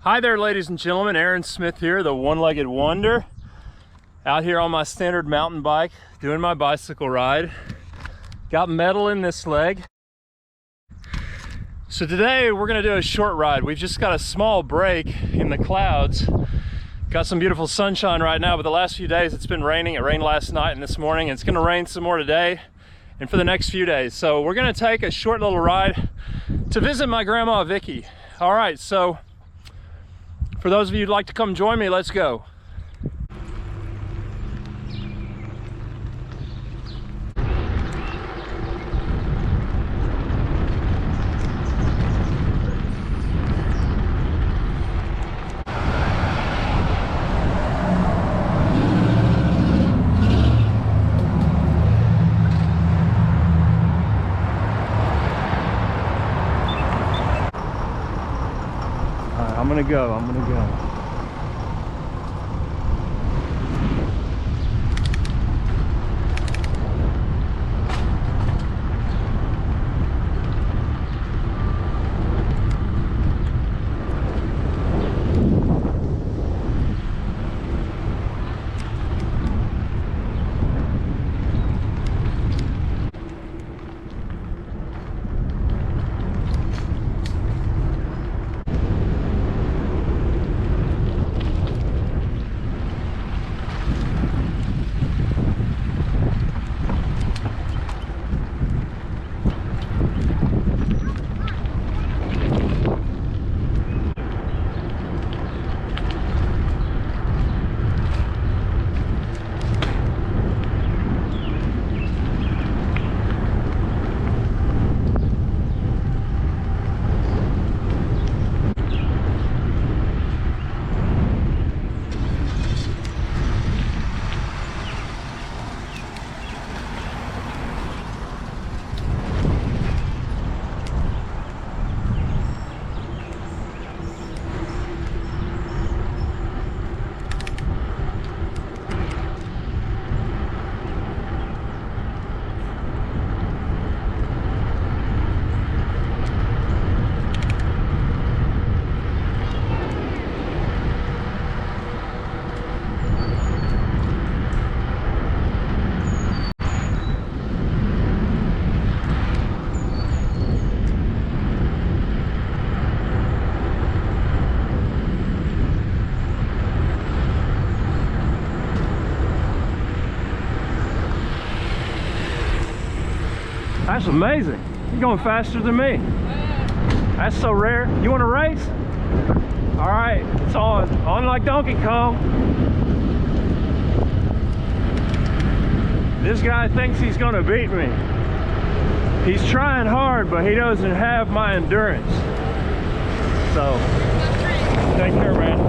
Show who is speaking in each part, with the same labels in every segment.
Speaker 1: Hi there, ladies and gentlemen. Aaron Smith here, the one-legged wonder. Out here on my standard mountain bike, doing my bicycle ride. Got metal in this leg. So today we're gonna do a short ride. We've just got a small break in the clouds. Got some beautiful sunshine right now, but the last few days it's been raining. It rained last night and this morning. It's gonna rain some more today and for the next few days. So we're gonna take a short little ride to visit my grandma, Vicky. All right, so for those of you who'd like to come join me, let's go. I'm gonna go. That's amazing. You're going faster than me. That's so rare. You want to race? All right, it's on. On like Donkey Kong. This guy thinks he's going to beat me. He's trying hard, but he doesn't have my endurance. So, take care, man.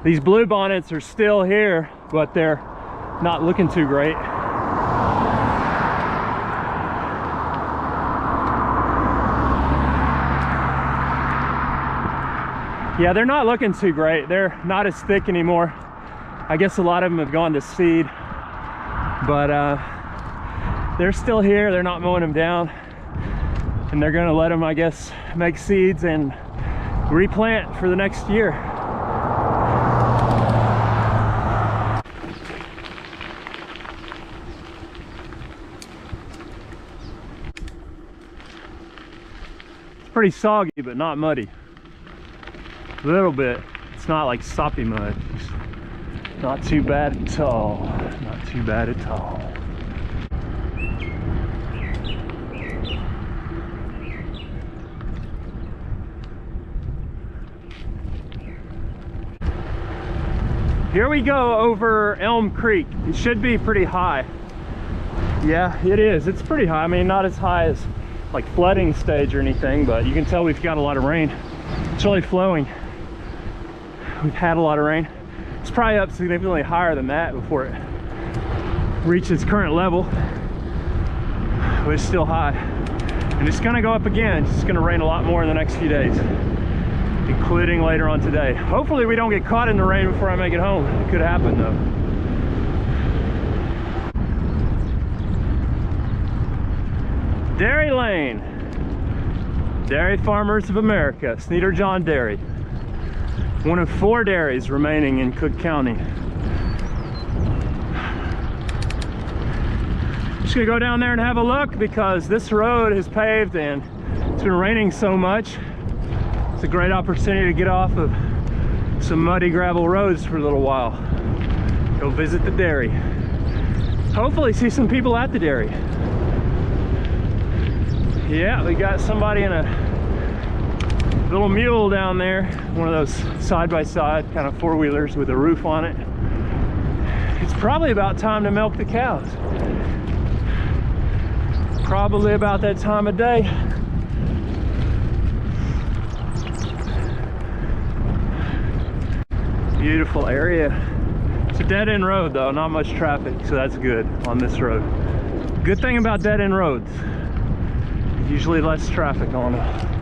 Speaker 1: These blue bonnets are still here, but they're not looking too great. Yeah, they're not looking too great. They're not as thick anymore. I guess a lot of them have gone to seed, but they're still here. They're not mowing them down, and they're gonna let them, I guess, make seeds and replant for the next year. Pretty soggy, but not muddy. A little bit. It's not like soppy mud. It's not too bad at all. Not too bad at all. Here we go over Elm Creek. It should be pretty high. Yeah, it is. It's pretty high. I mean, not as high as like flooding stage or anything, but you can tell we've got a lot of rain. It's really flowing. We've had a lot of rain. It's probably up significantly higher than that before it reaches current level, but it's still high. And it's gonna go up again. It's gonna rain a lot more in the next few days. including later on today. Hopefully we don't get caught in the rain before I make it home. It could happen though. Dairy Lane. Dairy Farmers of America, Sneeder John Dairy. One of 4 dairies remaining in Cook County. Just gonna go down there and have a look because this road is paved and it's been raining so much. It's a great opportunity to get off of some muddy gravel roads for a little while. Go visit the dairy. Hopefully see some people at the dairy. Yeah, we got somebody in a little mule down there. One of those side-by-side kind of four-wheelers with a roof on it. It's probably about time to milk the cows. Probably about that time of day. Beautiful area. It's a dead-end road though, not much traffic, so that's good on this road. Good thing about dead-end roads, usually less traffic on them.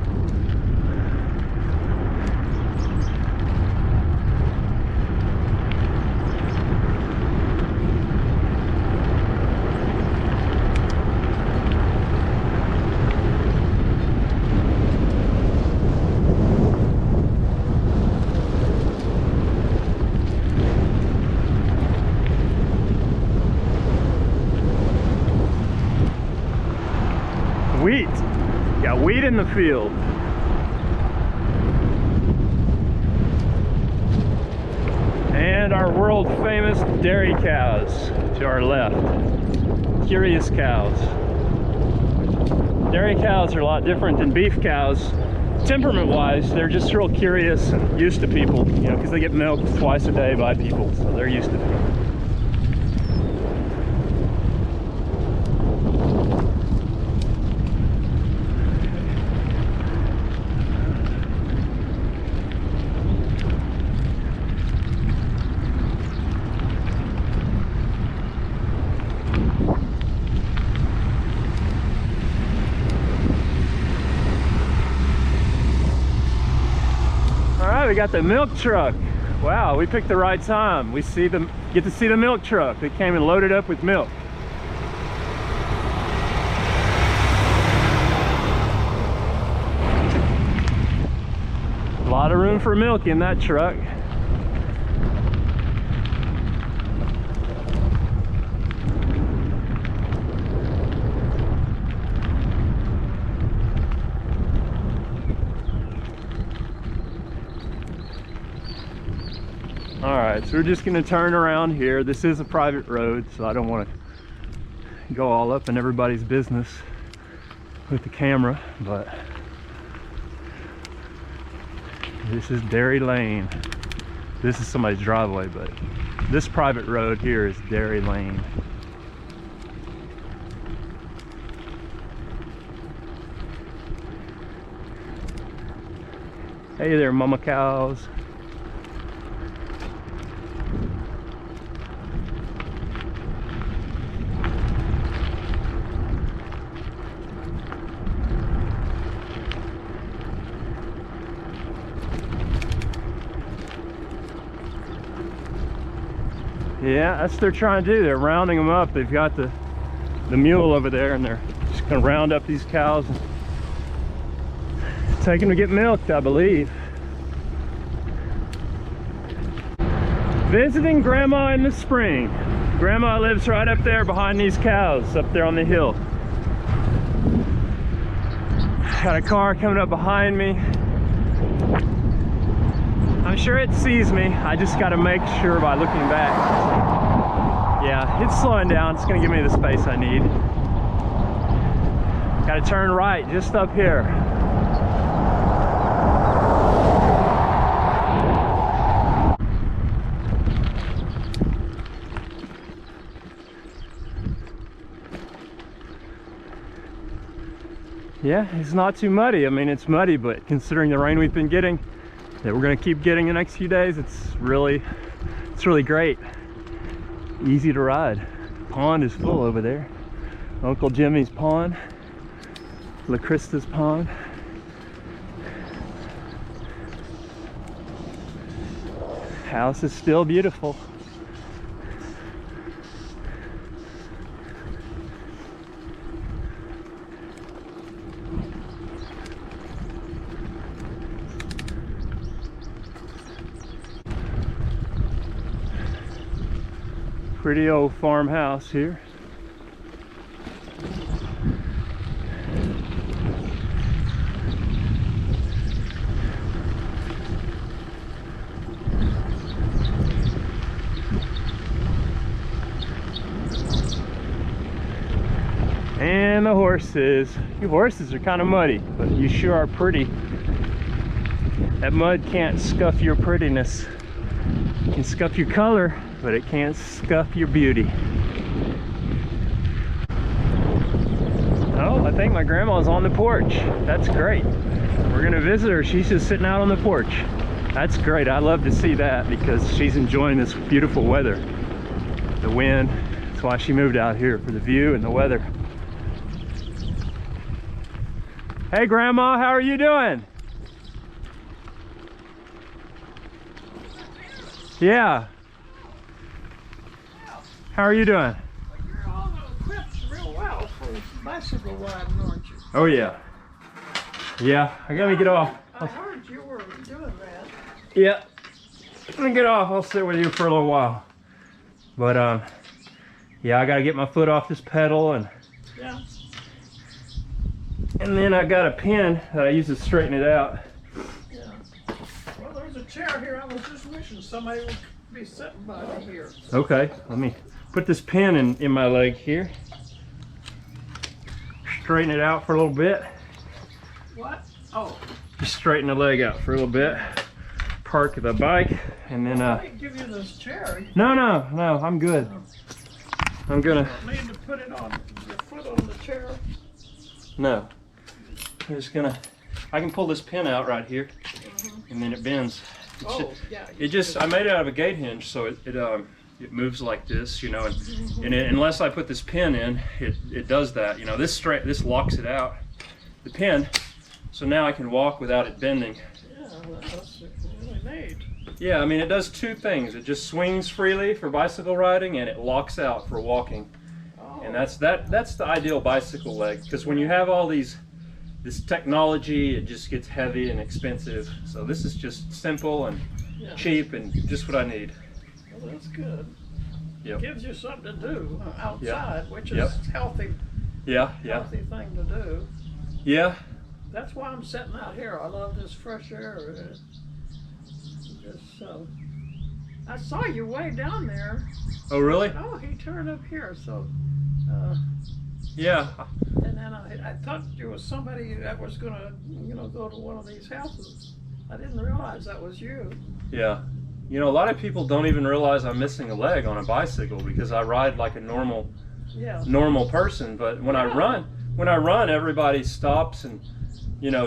Speaker 1: Wheat. Got wheat in the field. And our world famous dairy cows to our left. Curious cows. Dairy cows are a lot different than beef cows. Temperament wise, they're just real curious and used to people, you know, because they get milked twice a day by people, so they're used to people. We got the milk truck. Wow, we picked the right time. We get to see the milk truck. They came and loaded up with milk. A lot of room for milk in that truck. Alright, so we're just going to turn around here. This is a private road, so I don't want to go all up in everybody's business with the camera, but this is Dairy Lane. This is somebody's driveway, but this private road here is Dairy Lane. Hey there, mama cows. Yeah, that's what they're trying to do. They're rounding them up. They've got the mule over there, and they're just going to round up these cows and take them to get milked, I believe. Visiting Grandma in the spring. Grandma lives right up there behind these cows, up there on the hill. Got a car coming up behind me. I'm sure it sees me. I just got to make sure by looking back. Yeah, it's slowing down. It's going to give me the space I need. Got to turn right just up here. Yeah, it's not too muddy. I mean, it's muddy, but considering the rain we've been getting, that we're going to keep getting the next few days, it's really great. Easy to ride. Pond is full over there. Uncle Jimmy's pond, La Crista's pond. house is still beautiful. Pretty old farmhouse here. And the horses. You horses are kind of muddy, but you sure are pretty. That mud can't scuff your prettiness. It can scuff your color, but it can't scuff your beauty. Oh, I think my grandma's on the porch. That's great. We're gonna visit her. She's just sitting out on the porch. That's great. I love to see that because she's enjoying this beautiful weather. The wind. That's why she moved out here, for the view and the weather. Hey Grandma, how are you doing? Yeah. How are you doing?
Speaker 2: Well, you're all equipped real well for bicycle riding, aren't you?
Speaker 1: Oh yeah. Yeah, I gotta get off.
Speaker 2: I heard you were doing that.
Speaker 1: Yeah. Let me get off. I'll sit with you for a little while. But yeah, I gotta get my foot off this pedal
Speaker 2: Yeah.
Speaker 1: and then I got a pin that I use to straighten it out.
Speaker 2: Yeah. Well, there's a chair here. I was just wishing somebody would be sitting by me here.
Speaker 1: Okay, let me put this pin in my leg here. Straighten it out for a little bit.
Speaker 2: What? Oh.
Speaker 1: Just straighten the leg out for a little bit. Park the bike and then
Speaker 2: Let me give you this chair.
Speaker 1: no, I'm good. I'm gonna
Speaker 2: You need to put it on your foot on the chair.
Speaker 1: no. I'm just gonna I can pull this pin out right here and then it bends.
Speaker 2: Yeah.
Speaker 1: It just I made it out of a gate hinge, so it moves like this, you know, and unless I put this pin in, it does that, you know. This locks it out, the pin, so now I can walk without it bending.
Speaker 2: Yeah, that's really neat.
Speaker 1: Yeah, I mean it does two things. It just swings freely for bicycle riding and it locks out for walking.
Speaker 2: Oh.
Speaker 1: And that's the ideal bicycle leg, because when you have all this technology, it just gets heavy and expensive. So this is just simple and cheap and just what I need.
Speaker 2: Well, that's good.
Speaker 1: Yep.
Speaker 2: It gives you something to do outside, which is healthy.
Speaker 1: Yeah.
Speaker 2: Healthy thing to do.
Speaker 1: Yeah.
Speaker 2: That's why I'm sitting out here. I love this fresh air. I saw you way down there.
Speaker 1: Oh really?
Speaker 2: Oh, he turned up here. So,
Speaker 1: Yeah.
Speaker 2: and then I thought there was somebody that was gonna, go to one of these houses. I didn't realize that was you.
Speaker 1: Yeah. You know, a lot of people don't even realize I'm missing a leg on a bicycle because I ride like a normal person. But when I run, everybody stops and,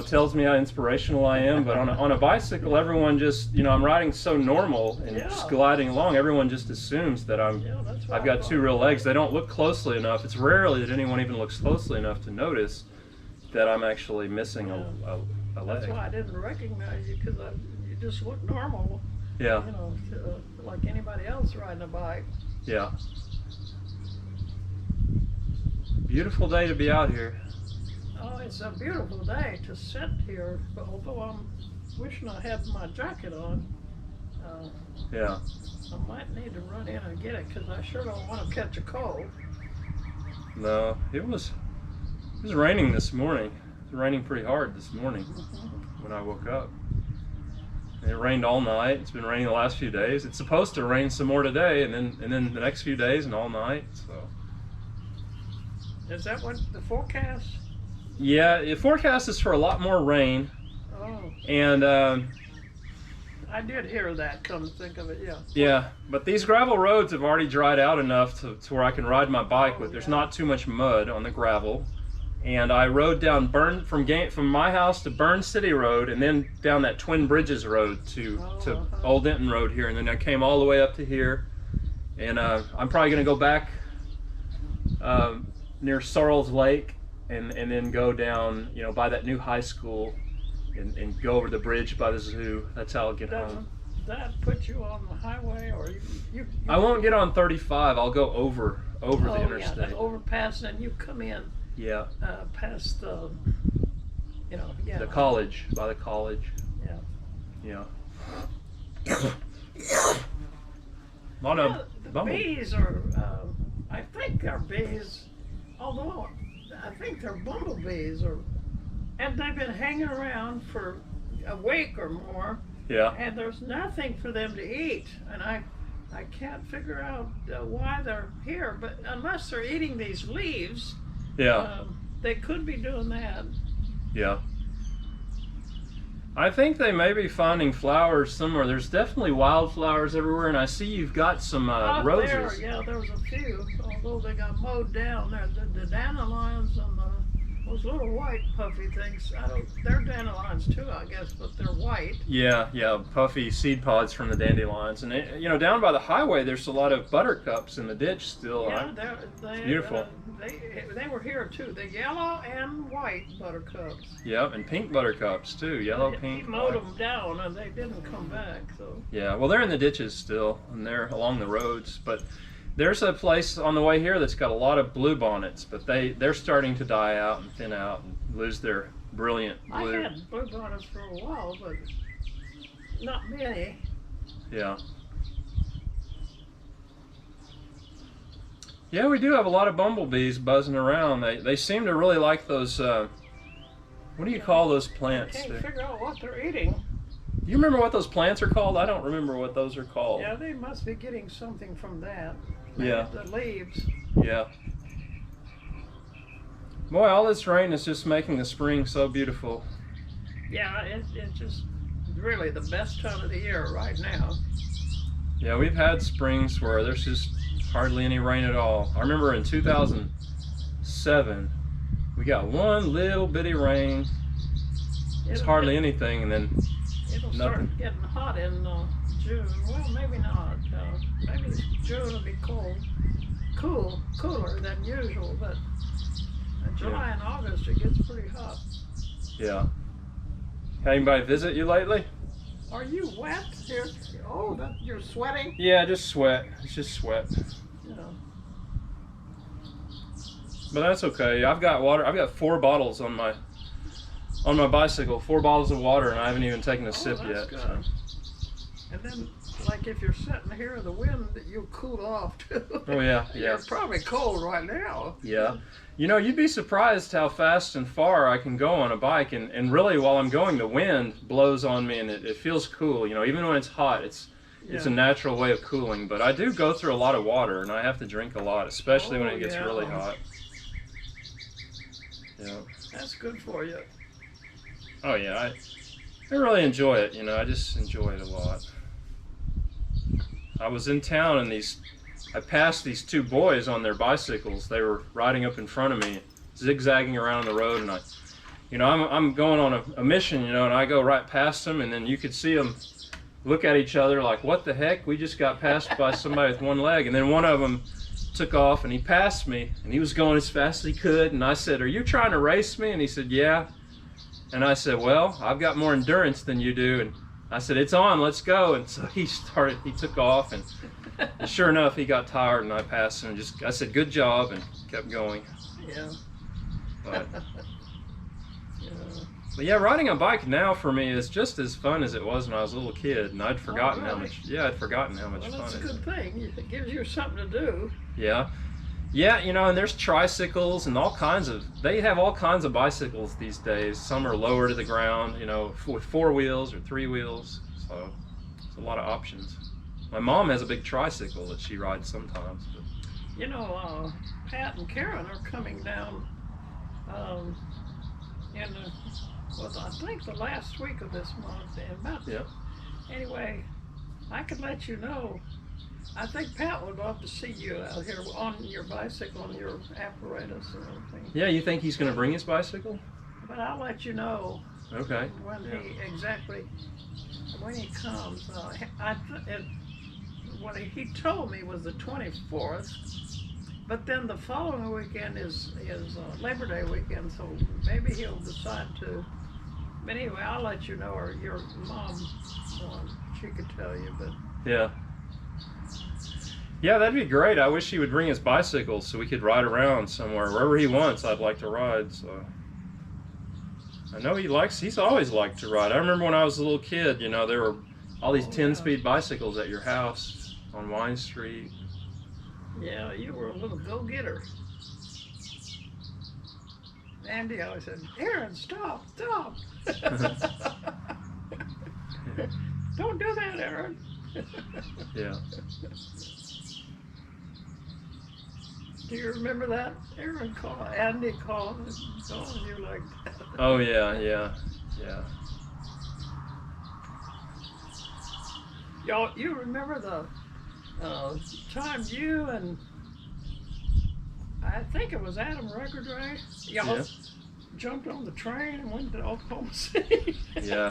Speaker 1: tells me how inspirational I am. But on a bicycle, everyone just, I'm riding so normal and just gliding along. Everyone just assumes that I've got two real legs. They don't look closely enough. It's rarely that anyone even looks closely enough to notice that I'm actually missing a leg.
Speaker 2: That's why I didn't recognize you, because you just look normal.
Speaker 1: Yeah.
Speaker 2: Like anybody else riding a bike.
Speaker 1: Yeah. Beautiful day to be out here.
Speaker 2: Oh, it's a beautiful day to sit here, but although I'm wishing I had my jacket on.
Speaker 1: Yeah.
Speaker 2: I might need to run in and get it, because I sure don't want to catch a cold.
Speaker 1: No, it was raining this morning. It was raining pretty hard this morning when I woke up. And it rained all night. It's been raining the last few days. It's supposed to rain some more today, and then the next few days and all night. So.
Speaker 2: Is that what the forecast?
Speaker 1: Yeah, the forecast is for a lot more rain.
Speaker 2: Oh.
Speaker 1: And
Speaker 2: I did hear that, come to think of it, yeah.
Speaker 1: Yeah, but these gravel roads have already dried out enough to where I can ride my bike with. There's not too much mud on the gravel. And I rode down from my house to Burn City Road, and then down that Twin Bridges Road to Old Denton Road here, and then I came all the way up to here. And I'm probably going to go back near Sorrells Lake, and then go down, by that new high school, and go over the bridge by the zoo. That's how I'll get home.
Speaker 2: that put you on the highway, or you
Speaker 1: I won't get on 35. I'll go over the
Speaker 2: yeah,
Speaker 1: interstate.
Speaker 2: the overpass, and you come in
Speaker 1: Yeah.
Speaker 2: past the, yeah.
Speaker 1: The college, by the college.
Speaker 2: Yeah.
Speaker 1: Yeah. A lot of
Speaker 2: The
Speaker 1: bumble.
Speaker 2: bees are, I think they're bees, although I think they're bumblebees, and they've been hanging around for a week or more,
Speaker 1: Yeah.
Speaker 2: and there's nothing for them to eat, and I can't figure out why they're here, but unless they're eating these leaves,
Speaker 1: Yeah.
Speaker 2: they could be doing that.
Speaker 1: Yeah. I think they may be finding flowers somewhere. There's definitely wildflowers everywhere, and I see you've got some
Speaker 2: Out
Speaker 1: roses.
Speaker 2: there, yeah, there was a few, although they got mowed down. There, the dandelions and those little white puffy things. They're dandelions too, I guess, but they're white.
Speaker 1: Yeah, puffy seed pods from the dandelions, and down by the highway, there's a lot of buttercups in the ditch still.
Speaker 2: Yeah,
Speaker 1: It's beautiful.
Speaker 2: They were here too. The yellow and white buttercups.
Speaker 1: Yep, and pink buttercups too. Yellow,
Speaker 2: He
Speaker 1: pink.
Speaker 2: mowed
Speaker 1: white.
Speaker 2: them down, and they didn't come back. So
Speaker 1: Yeah, well, they're in the ditches still, and they're along the roads. But there's a place on the way here that's got a lot of bluebonnets, but they're starting to die out and thin out and lose their brilliant blue.
Speaker 2: I had bluebonnets for a while, but not many.
Speaker 1: Yeah. Yeah, we do have a lot of bumblebees buzzing around. They seem to really like those. What do you call those plants?
Speaker 2: Can't
Speaker 1: Do
Speaker 2: figure out what they're eating.
Speaker 1: you remember what those plants are called? I don't remember what those are called.
Speaker 2: Yeah, they must be getting something from that.
Speaker 1: Yeah.
Speaker 2: The leaves.
Speaker 1: Yeah. Boy, all this rain is just making the spring so beautiful.
Speaker 2: Yeah, it's just really the best time of the year right now.
Speaker 1: Yeah, we've had springs where there's just hardly any rain at all. I remember in 2007, we got one little bitty rain. It's hardly anything, and then
Speaker 2: It'll
Speaker 1: nothing.
Speaker 2: start getting hot in June. Well, maybe not. Maybe June will be cooler than usual, but in July and August it gets pretty hot.
Speaker 1: Yeah. Had anybody visit you lately?
Speaker 2: Are you wet? You're sweating?
Speaker 1: Yeah, just sweat. It's just sweat.
Speaker 2: Yeah.
Speaker 1: But that's okay. I've got water. I've got 4 bottles on my bicycle. 4 bottles of water, and I haven't even taken a sip
Speaker 2: that's
Speaker 1: yet.
Speaker 2: good.
Speaker 1: So.
Speaker 2: And then, like if you're sitting here in the wind, you'll cool off too.
Speaker 1: Oh yeah,
Speaker 2: You're
Speaker 1: yeah,
Speaker 2: probably cold right now.
Speaker 1: yeah. You'd be surprised how fast and far I can go on a bike, and really while I'm going, the wind blows on me, and it feels cool. Even when it's hot, it's a natural way of cooling. But I do go through a lot of water, and I have to drink a lot, especially when it gets really hot. Yeah.
Speaker 2: That's good for you.
Speaker 1: Oh yeah, I really enjoy it. I just enjoy it a lot. I was in town, and I passed these 2 boys on their bicycles. They were riding up in front of me, zigzagging around the road, and I'm going on a mission, and I go right past them, and then you could see them look at each other like, what the heck? We just got passed by somebody with 1 leg. And then one of them took off, and he passed me, and he was going as fast as he could, and I said, are you trying to race me? And he said, yeah. And I said, well, I've got more endurance than you do. And I said, it's on, let's go. And so he took off, and sure enough, he got tired, and I passed him. I said, good job, and kept going.
Speaker 2: Yeah.
Speaker 1: But,
Speaker 2: Yeah.
Speaker 1: but yeah, riding a bike now for me is just as fun as it was when I was a little kid, and I'd forgotten how
Speaker 2: really?
Speaker 1: much. Yeah, I'd forgotten how much
Speaker 2: Well,
Speaker 1: fun
Speaker 2: that's a
Speaker 1: it is.
Speaker 2: good thing. It gives you something to do.
Speaker 1: Yeah. Yeah, and there's tricycles and they have all kinds of bicycles these days. Some are lower to the ground, with 4 wheels or 3 wheels. So there's a lot of options. My mom has a big tricycle that she rides sometimes. But...
Speaker 2: Pat and Karen are coming down I think the last week of this month.
Speaker 1: Yeah.
Speaker 2: Anyway, I could let you know. I think Pat would love to see you out here on your bicycle and your apparatus and everything.
Speaker 1: Yeah, you think he's going to bring his bicycle?
Speaker 2: But I'll let you know
Speaker 1: Okay.
Speaker 2: when he comes. What he told me was the 24th, but then the following weekend is Labor Day weekend, so maybe he'll decide to. But anyway, I'll let you know, or your mom she could tell you, but
Speaker 1: Yeah. Yeah, that'd be great. I wish he would bring his bicycle so we could ride around somewhere. Wherever he wants, I'd like to ride, so. I know he's always liked to ride. I remember when I was a little kid, you know, there were all these 10-speed bicycles at your house on Wine Street.
Speaker 2: yeah, you were a little go-getter. Andy always said, Aaron, stop. Don't do that, Aaron.
Speaker 1: Yeah.
Speaker 2: Do you remember that? Andy called, and you're like,
Speaker 1: Oh, yeah.
Speaker 2: you remember the time you and I think it was Adam Record, y'all jumped on the train and went to Oklahoma City.
Speaker 1: Yeah,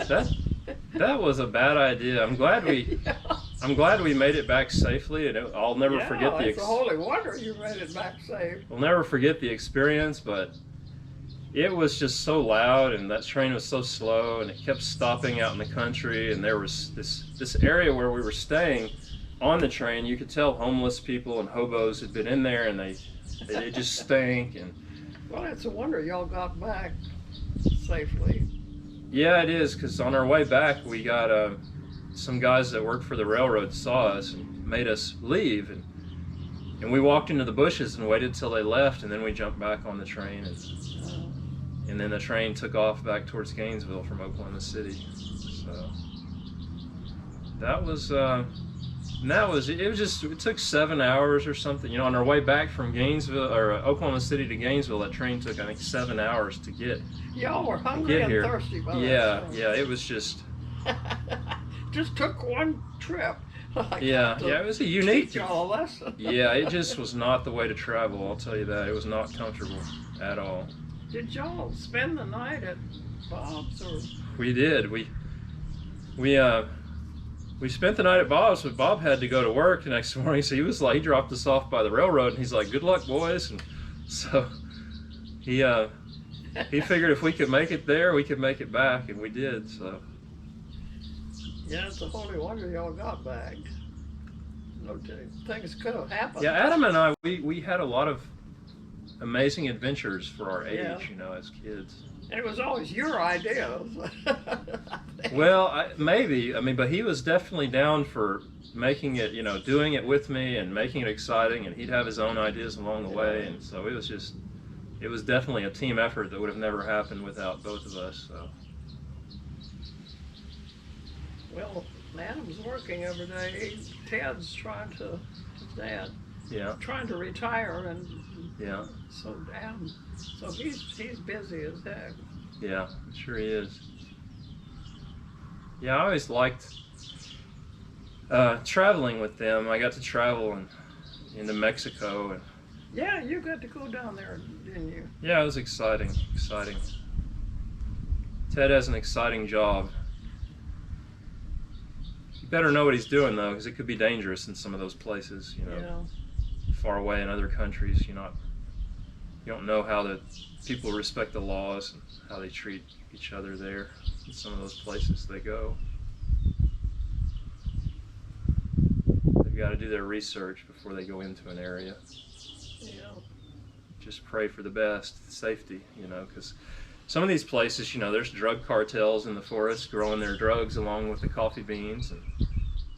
Speaker 1: that was a bad idea. I'm glad we made it back safely, and I'll never forget
Speaker 2: it's a holy wonder you made it back safe.
Speaker 1: We'll never forget the experience, but it was just so loud, and that train was so slow, and it kept stopping out in the country, and there was this area where we were staying on the train. You could tell homeless people and hobos had been in there, and they just stank. And
Speaker 2: well, it's a wonder y'all got back safely.
Speaker 1: yeah, it is, because on our way back we got some guys that worked for the railroad saw us and made us leave, and we walked into the bushes and waited till they left, and then we jumped back on the train, and then the train took off back towards Gainesville from Oklahoma City. So it took 7 hours or something. You know, on our way back from Gainesville or Oklahoma City to Gainesville, that train took, I think, 7 hours to get.
Speaker 2: Y'all were hungry and thirsty by that time.
Speaker 1: Yeah, it was just.
Speaker 2: Just took one trip.
Speaker 1: It was a unique.
Speaker 2: Teach y'all a lesson.
Speaker 1: Yeah, it just was not the way to travel. I'll tell you that. It was not comfortable at all.
Speaker 2: Did y'all spend the night at Bob's or?
Speaker 1: We did. We spent the night at Bob's, but Bob had to go to work the next morning, so he dropped us off by the railroad, and he's like, "Good luck, boys." And so he figured if we could make it there, we could make it back, and we did. So
Speaker 2: yeah, it's a holy wonder y'all got back. No things could have happened.
Speaker 1: yeah, Adam and I, we had a lot of amazing adventures for our age,
Speaker 2: Yeah.
Speaker 1: you know, as kids.
Speaker 2: And it was always your idea.
Speaker 1: Well, maybe. I mean, but he was definitely down for making it, you know, doing it with me and making it exciting, and he'd have his own ideas along the way, and so it was definitely a team effort that would have never happened without both of us, so.
Speaker 2: Well, Adam's working every day. Ted's trying to retire, and so he's busy as heck.
Speaker 1: Yeah, sure he is. Yeah, I always liked traveling with them. I got to travel into Mexico, and
Speaker 2: yeah, you got to go down there, didn't you?
Speaker 1: yeah, it was exciting. Ted has an exciting job. You better know what he's doing, though, because it could be dangerous in some of those places, you know, far away in other countries. You don't know how the people respect the laws and how they treat each other there in some of those places they go. They've got to do their research before they go into an area.
Speaker 2: Yeah.
Speaker 1: Just pray for the best safety, you know, because some of these places, you know, there's drug cartels in the forest growing their drugs along with the coffee beans, and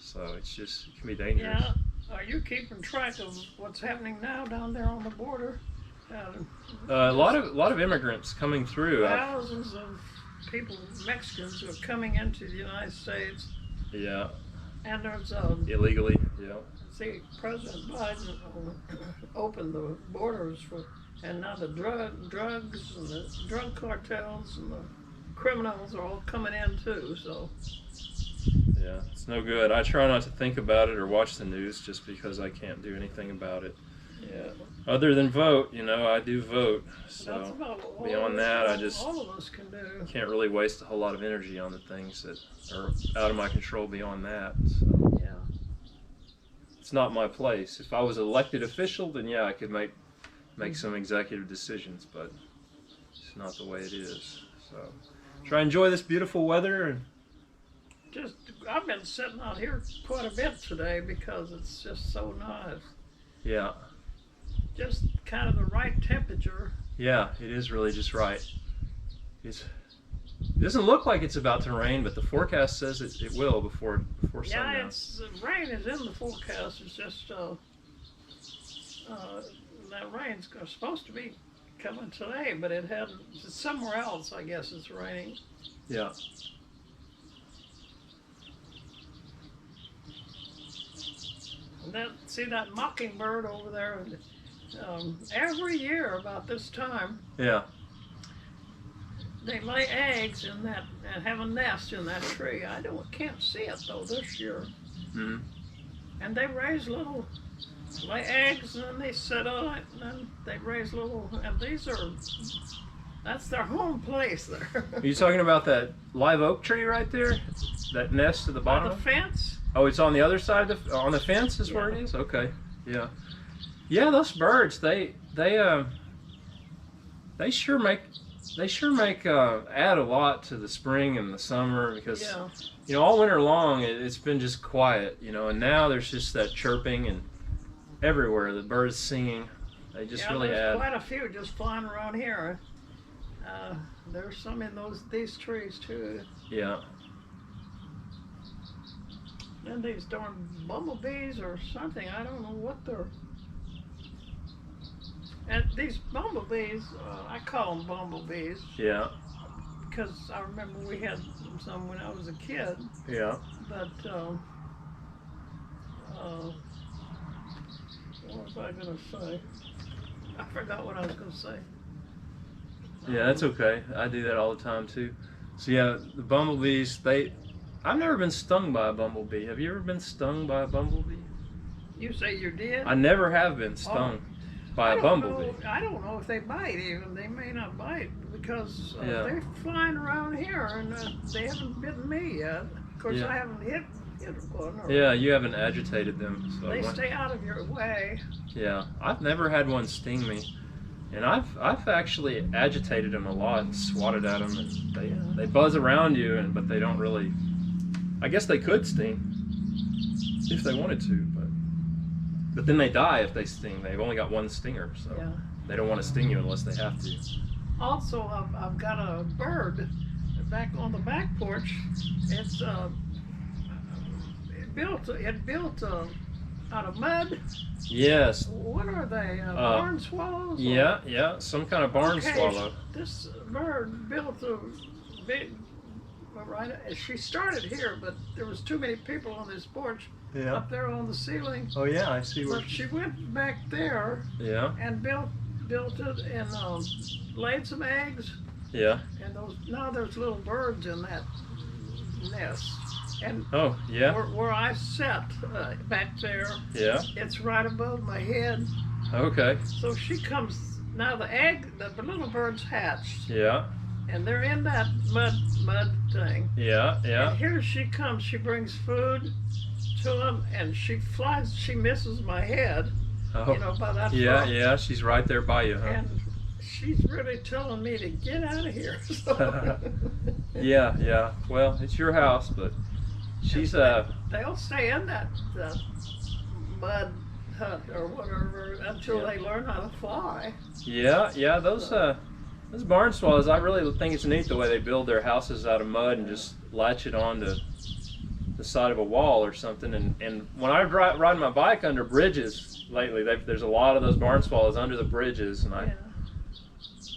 Speaker 1: so it can be dangerous.
Speaker 2: Yeah. Are you keeping track of what's happening now down there on the border?
Speaker 1: A lot of immigrants coming through.
Speaker 2: Thousands of people, Mexicans, who are coming into the United States.
Speaker 1: Yeah.
Speaker 2: And there's
Speaker 1: illegally. Yeah.
Speaker 2: See, President Biden opened the borders and now the drugs and the drug cartels and the criminals are all coming in too. So.
Speaker 1: Yeah, it's no good. I try not to think about it or watch the news just because I can't do anything about it.
Speaker 2: Yeah.
Speaker 1: Other than vote, you know, I do vote. So
Speaker 2: that's about
Speaker 1: beyond that, I just
Speaker 2: all of us can do.
Speaker 1: Can't really waste a whole lot of energy on the things that are out of my control beyond that. So
Speaker 2: yeah.
Speaker 1: It's not my place. If I was an elected official, then yeah, I could make some executive decisions, but it's not the way it is. So try to enjoy this beautiful weather and
Speaker 2: just, I've been sitting out here quite a bit today because it's just so nice.
Speaker 1: Yeah.
Speaker 2: Just kind of the right temperature.
Speaker 1: Yeah, it is really just right. It doesn't look like it's about to rain, but the forecast says it will before sundown.
Speaker 2: Yeah, rain is in the forecast. It's just that rain's supposed to be coming today, but it hadn't. Somewhere else, I guess, it's raining.
Speaker 1: Yeah.
Speaker 2: And see that mockingbird over there? Every year about this time,
Speaker 1: Yeah.
Speaker 2: they lay eggs in that and have a nest in that tree. I can't see it though this year.
Speaker 1: Mm-hmm.
Speaker 2: And they lay eggs, and then they sit on it, and then they raise little. And that's their home place there.
Speaker 1: Are you talking about that live oak tree right there? That nest at the
Speaker 2: By
Speaker 1: bottom?
Speaker 2: the fence?
Speaker 1: Oh, it's on the other side of on the fence is where it is? Okay. Yeah. Yeah, those birds, they sure make add a lot to the spring and the summer, because you know, all winter long it's been just quiet, you know, and now there's just that chirping and everywhere, the birds singing. They just really
Speaker 2: there's
Speaker 1: add.
Speaker 2: quite a few just flying around here. There's some in these trees too.
Speaker 1: Yeah.
Speaker 2: And these darn bumblebees or something, I don't know what they're. And these bumblebees, I call them bumblebees.
Speaker 1: Yeah.
Speaker 2: Because I remember we had some when I was a kid.
Speaker 1: Yeah.
Speaker 2: But what was I going to say? I forgot what I was going to say.
Speaker 1: Yeah, that's okay. I do that all the time too. So yeah, the bumblebees, I've never been stung by a bumblebee. Have you ever been stung by a bumblebee?
Speaker 2: You say you did?
Speaker 1: I never have been stung by a bumblebee.
Speaker 2: I don't know if they bite even. They may not bite because
Speaker 1: Yeah.
Speaker 2: they're flying around here and they haven't bitten me yet. Of course,
Speaker 1: Yeah.
Speaker 2: I haven't hit one. Or
Speaker 1: Yeah, you haven't agitated them. So
Speaker 2: they stay out of your way.
Speaker 1: Yeah, I've never had one sting me, and I've actually agitated them a lot and swatted at them, and they buzz around you, but they don't really. I guess they could sting if they wanted to, but then they die if they sting. They've only got one stinger, so they don't want to sting you unless they have to.
Speaker 2: Also, I've got a bird back on the back porch. It's built out of mud.
Speaker 1: Yes.
Speaker 2: What are they? Barn swallows?
Speaker 1: Yeah, some kind of barn swallow.
Speaker 2: This bird built a big. Right, she started here, but there was too many people on this porch up there on the ceiling.
Speaker 1: Oh yeah, I see where.
Speaker 2: But she went back there.
Speaker 1: Yeah.
Speaker 2: And built it and laid some eggs.
Speaker 1: Yeah.
Speaker 2: And now there's little birds in that nest. And where I sat back there.
Speaker 1: Yeah.
Speaker 2: It's right above my head.
Speaker 1: Okay.
Speaker 2: So she comes now. The little birds hatched.
Speaker 1: Yeah.
Speaker 2: And they're in that mud thing.
Speaker 1: Yeah.
Speaker 2: And here she comes. She brings food to them, and she flies. She misses my head.
Speaker 1: Oh.
Speaker 2: You know, by that.
Speaker 1: Yeah. She's right there by you, huh?
Speaker 2: And she's really telling me to get out of here. So.
Speaker 1: Yeah. Well, it's your house, but she's
Speaker 2: They'll stay in that mud hut or whatever until they learn how to fly.
Speaker 1: Yeah. Those barn swallows, I really think it's neat the way they build their houses out of mud and just latch it onto the side of a wall or something. And when I ride my bike under bridges lately, there's a lot of those barn swallows under the bridges, and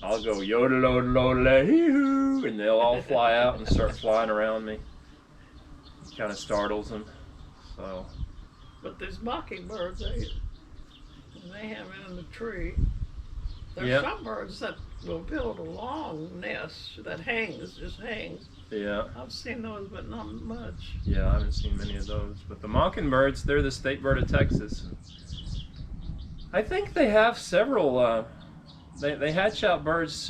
Speaker 1: I'll go yodel-odel-odel-hee-hoo, and they'll all fly out and start flying around me. It kind of startles them. So.
Speaker 2: But these mockingbirds, they have it in the tree. There's some birds that will build a long nest that just hangs.
Speaker 1: Yeah.
Speaker 2: I've seen those, but not much.
Speaker 1: Yeah, I haven't seen many of those. But the mockingbirds, they're the state bird of Texas. I think they have several, they hatch out birds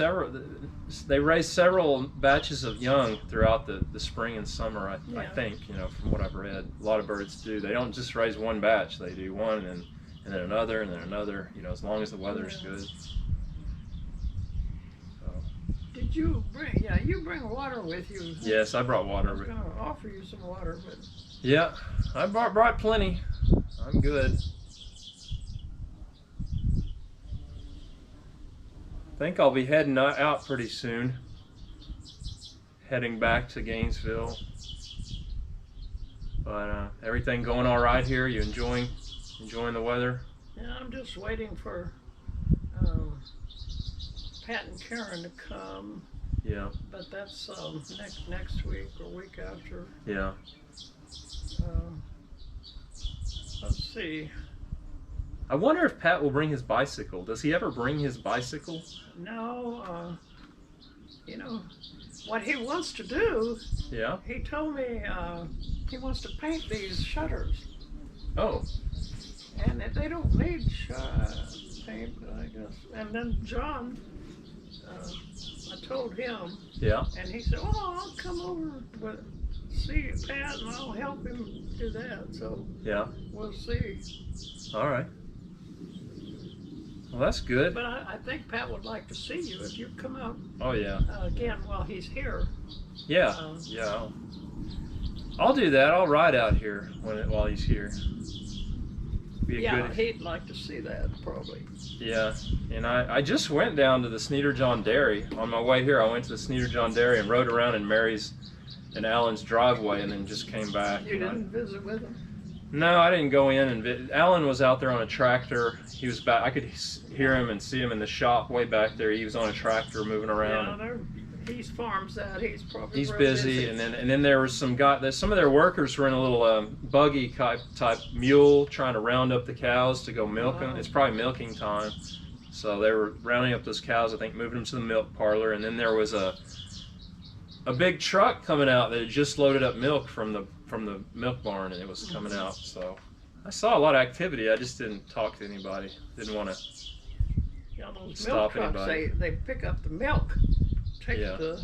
Speaker 1: they raise several batches of young throughout the spring and summer, I think, you know, from what I've read. A lot of birds do. They don't just raise one batch. They do one and then another, you know, as long as the weather's good.
Speaker 2: Do Did you bring? Yeah, you bring water with you.
Speaker 1: Yes, I brought
Speaker 2: I
Speaker 1: water.
Speaker 2: was gonna offer you some water, but
Speaker 1: Yeah, I brought plenty. I'm good. I think I'll be heading out pretty soon. Heading back to Gainesville. But everything going all right here? You enjoying the weather?
Speaker 2: yeah, I'm just waiting for Pat and Karen to come.
Speaker 1: Yeah.
Speaker 2: But that's next week or week after.
Speaker 1: Yeah.
Speaker 2: Let's see.
Speaker 1: I wonder if Pat will bring his bicycle. Does he ever bring his bicycle?
Speaker 2: No, you know what he wants to do.
Speaker 1: Yeah.
Speaker 2: He told me he wants to paint these shutters,
Speaker 1: Oh.
Speaker 2: and if they don't need paint, I guess. And then John, I told him,
Speaker 1: Yeah.
Speaker 2: and he said, "Oh, I'll come over with see Pat, and I'll help him do that." So
Speaker 1: Yeah.
Speaker 2: we'll see.
Speaker 1: All right. Well, that's good.
Speaker 2: But I think Pat would like to see you if you come out
Speaker 1: Oh yeah.
Speaker 2: again while he's here.
Speaker 1: Yeah. Yeah. I'll do that. I'll ride out here while he's here. Be a
Speaker 2: Yeah,
Speaker 1: good.
Speaker 2: he'd like to see that probably.
Speaker 1: Yeah. And I just went down to the Sneeder John Dairy on my way here. I went to the Sneeder John Dairy and rode around in Mary's and Alan's driveway, and then just came back.
Speaker 2: You didn't visit with him?
Speaker 1: No, I didn't go in and Alan was out there on a tractor. He was back. I could hear him and see him in the shop way back there. He was on a tractor moving around.
Speaker 2: Yeah, he's farms that. He's probably
Speaker 1: He's
Speaker 2: real
Speaker 1: busy, and then there was some some of their workers were in a little buggy type mule trying to round up the cows to go milk them. It's probably milking time, so they were rounding up those cows. I think moving them to the milk parlor, and then there was a big truck coming out that had just loaded up milk from the milk barn, and it was coming out. So I saw a lot of activity. I just didn't talk to anybody. Didn't want to
Speaker 2: those
Speaker 1: stop
Speaker 2: milk trucks,
Speaker 1: anybody.
Speaker 2: they pick up the milk, take it to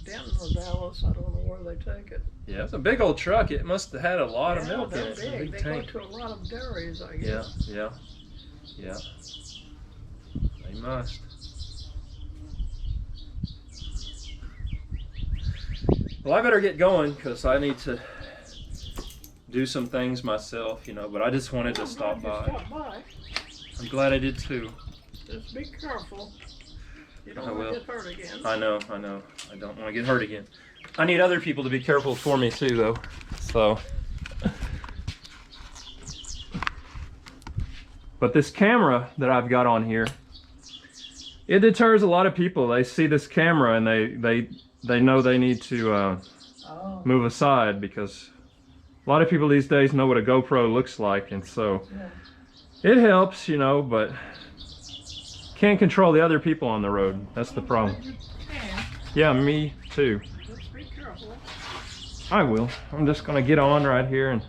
Speaker 2: Denton or Dallas. I don't know where they take it.
Speaker 1: Yeah, it's a big old truck. It must have had a lot of milk in
Speaker 2: they're
Speaker 1: it.
Speaker 2: big.
Speaker 1: A big
Speaker 2: They
Speaker 1: tank.
Speaker 2: go to a lot of dairies, I
Speaker 1: Yeah,
Speaker 2: guess.
Speaker 1: yeah. They must. Well, I better get going because I need to do some things myself, but I just wanted to stop by.
Speaker 2: Stop by.
Speaker 1: I'm glad I did too.
Speaker 2: Just be careful. You don't
Speaker 1: I
Speaker 2: want
Speaker 1: will.
Speaker 2: to get hurt again.
Speaker 1: I know. I don't want to get hurt again. I need other people to be careful for me too, though. So. But this camera that I've got on here, it deters a lot of people. They see this camera and they know they need to move aside, because a lot of people these days know what a GoPro looks like, and so it helps, but can't control the other people on the road. That's the problem. Yeah, me too.
Speaker 2: Just be careful.
Speaker 1: I will. I'm just gonna get on right here and.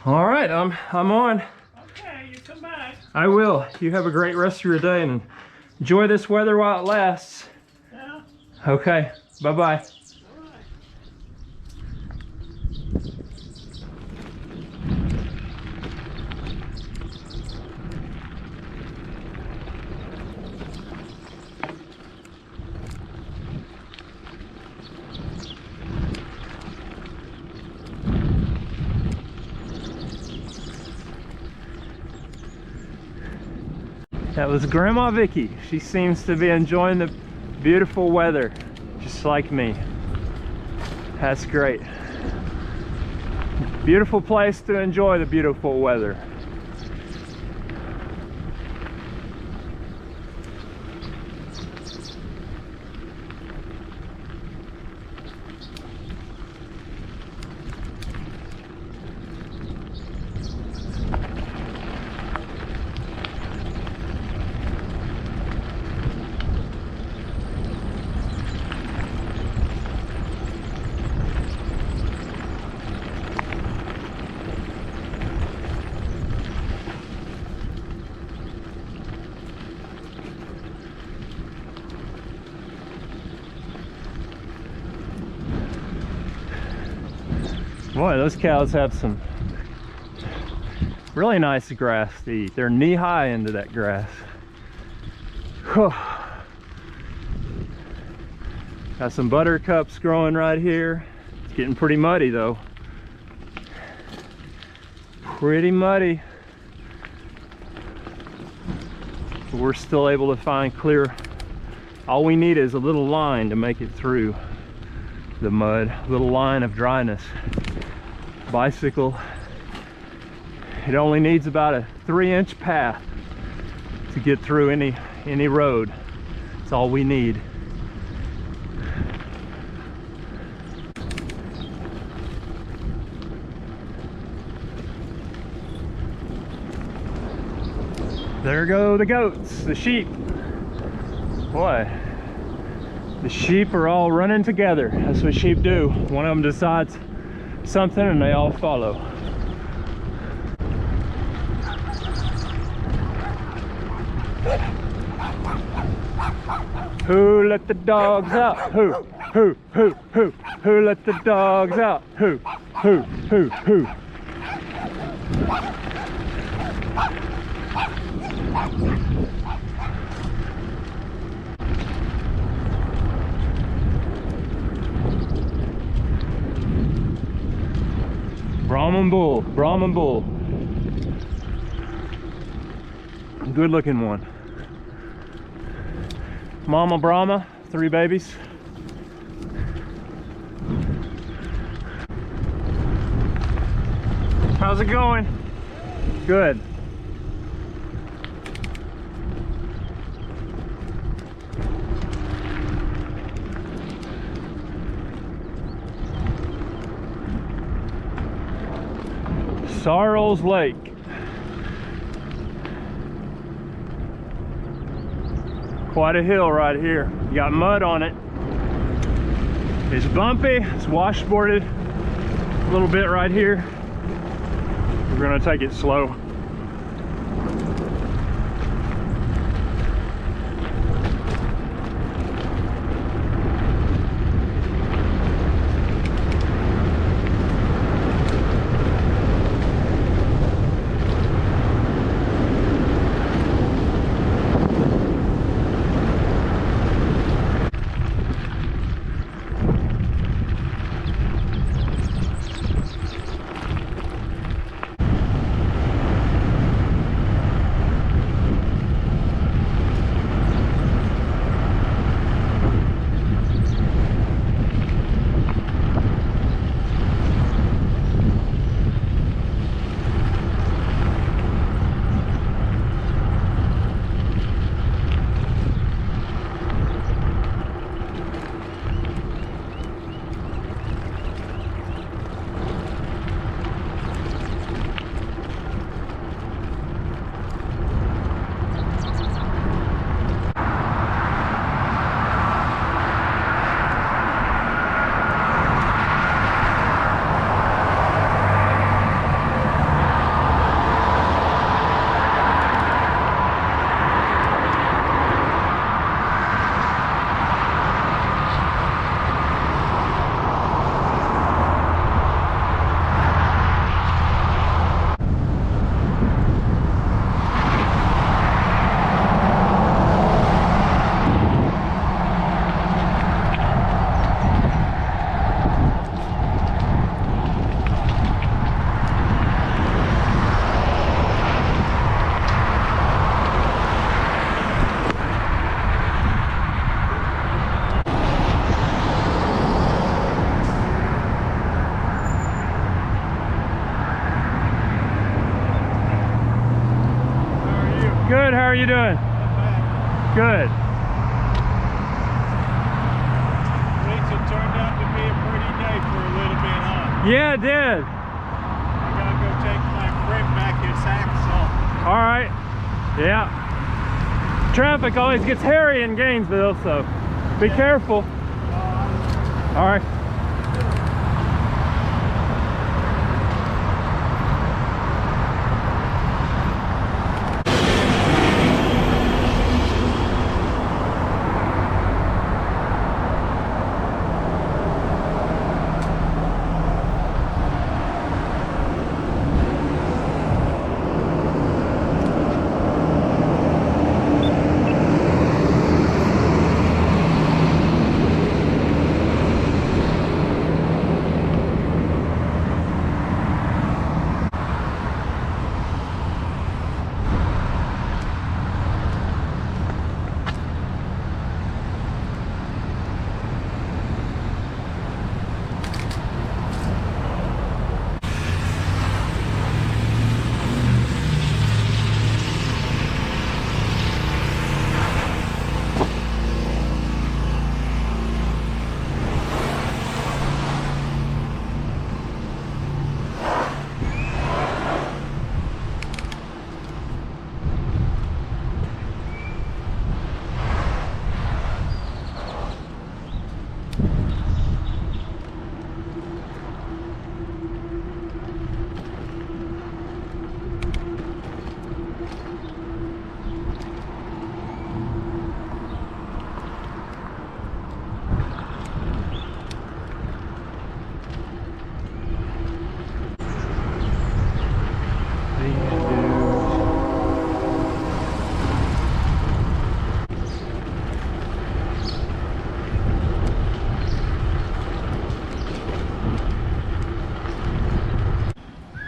Speaker 1: All right, I'm on.
Speaker 2: Okay, you come back.
Speaker 1: I will. You have a great rest of your day and enjoy this weather while it lasts.
Speaker 2: Yeah.
Speaker 1: Okay. Bye-bye.
Speaker 2: All right.
Speaker 1: That was Grandma Vicky. She seems to be enjoying the beautiful weather, just like me. That's great. Beautiful place to enjoy the beautiful weather. Boy, those cows have some really nice grass to eat. They're knee-high into that grass. Whew. Got some buttercups growing right here. It's getting pretty muddy though. Pretty muddy. But we're still able to find clear. All we need is a little line to make it through the mud. A little line of dryness. Bicycle. It only needs about a 3-inch path to get through any road. That's all we need. There go the goats, the sheep. Boy, the sheep are all running together. That's what sheep do. One of them decides something and they all follow. Who let the dogs out? Who let the dogs out? Who? Brahman bull. Good looking one. Mama Brahma, 3 babies. How's it going? Good. Sarles Lake. Quite a hill right here. You got mud on it. It's bumpy, it's washboarded a little bit right here. We're gonna take it slow. Good, how are you doing? Good.
Speaker 3: It turned out to be a pretty day for a little bit, huh?
Speaker 1: Yeah, it did.
Speaker 3: I gotta go take my friend back his hacksaw.
Speaker 1: All right. Yeah. Traffic always gets hairy in Gainesville, so be careful. All right.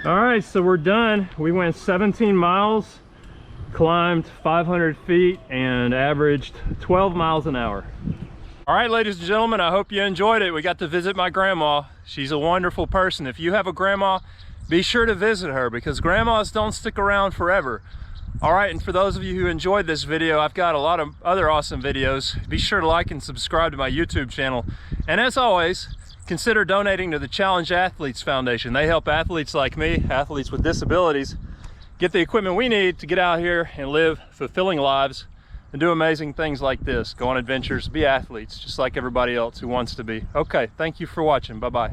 Speaker 1: All right, so we're done. We went 17 miles, climbed 500 feet, and averaged 12 miles an hour. All right, ladies and gentlemen, I hope you enjoyed it. We got to visit my grandma. She's a wonderful person. If you have a grandma, be sure to visit her because grandmas don't stick around forever. All right, and for those of you who enjoyed this video, I've got a lot of other awesome videos. Be sure to like and subscribe to my YouTube channel. And as always, consider donating to the Challenge Athletes Foundation. They help athletes like me, athletes with disabilities, get the equipment we need to get out here and live fulfilling lives and do amazing things like this. Go on adventures, be athletes, just like everybody else who wants to be. Okay, thank you for watching. Bye-bye.